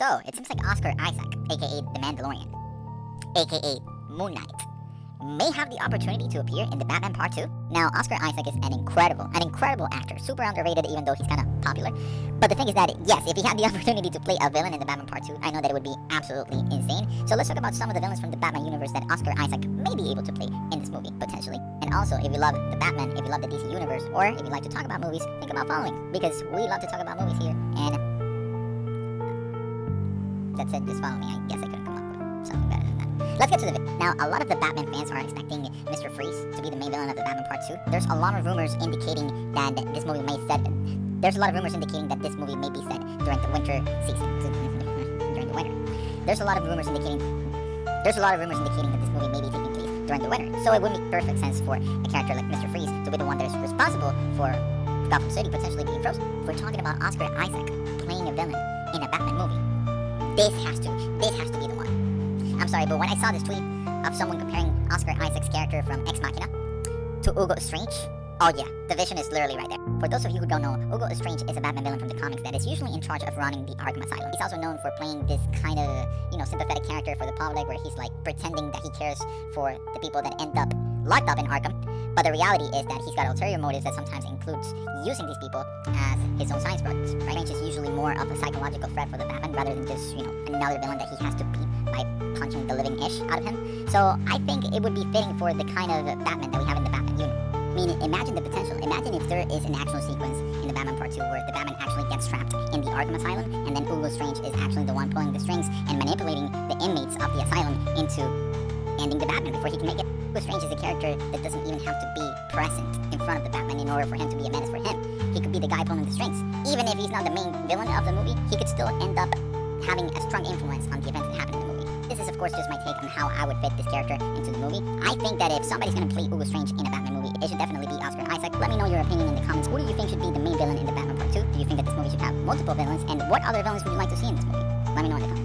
So, it seems like Oscar Isaac, aka the Mandalorian, aka Moon Knight, may have the opportunity to appear in the Batman Part 2. Now, Oscar Isaac is an incredible actor, super underrated even though he's kind of popular. But the thing is that, yes, if he had the opportunity to play a villain in the Batman Part 2, I know that it would be absolutely insane. So let's talk about some of the villains from the Batman universe that Oscar Isaac may be able to play in this movie, potentially. And also, if you love the Batman, if you love the DC universe, or if you like to talk about movies, think about following. Because we love to talk about movies here, and that's it, just follow me. I guess I couldn't come up with something better than that. Let's get to the video. Now, a lot of the Batman fans are expecting Mr. Freeze to be the main villain of the Batman Part 2. There's a lot of rumors indicating that this movie may be set during the winter season. During the winter. There's a lot of rumors indicating that this movie may be taking place during the winter. So it would make perfect sense for a character like Mr. Freeze to be the one that is responsible for Gotham City potentially being frozen. If we're talking about Oscar Isaac playing a villain in a Batman movie, this has to be the one. I'm sorry, but when I saw this tweet of someone comparing Oscar Isaac's character from Ex Machina to Hugo Strange, oh yeah, the vision is literally right there. For those of you who don't know, Hugo Strange is a Batman villain from the comics that is usually in charge of running the Arkham Asylum. He's also known for playing this kind of, sympathetic character for the public where he's like pretending that he cares for the people that end up locked up in Arkham. But the reality is that he's got ulterior motives that sometimes includes using these people as his own science projects. Right? Strange is usually more of a psychological threat for the Batman rather than just, another villain that he has to beat by punching the living ish out of him. So I think it would be fitting for the kind of Batman that we have in the Batman universe. I mean, imagine the potential. Imagine if there is an actual sequence in the Batman Part 2 where the Batman actually gets trapped in the Arkham Asylum, and then Hugo Strange is actually the one pulling the strings and manipulating the inmates of the asylum into ending the Batman before he can make it. Hugo Strange is a character that doesn't even have to be present in front of the Batman in order for him to be a menace for him. He could be the guy pulling the strings. Even if he's not the main villain of the movie, he could still end up having a strong influence on the events that happen in the movie. This is, of course, just my take on how I would fit this character into the movie. I think that if somebody's going to play Hugo Strange in a Batman movie, it should definitely be Oscar Isaac. Let me know your opinion in the comments. Who do you think should be the main villain in the Batman Part 2? Do you think that this movie should have multiple villains? And what other villains would you like to see in this movie? Let me know in the comments.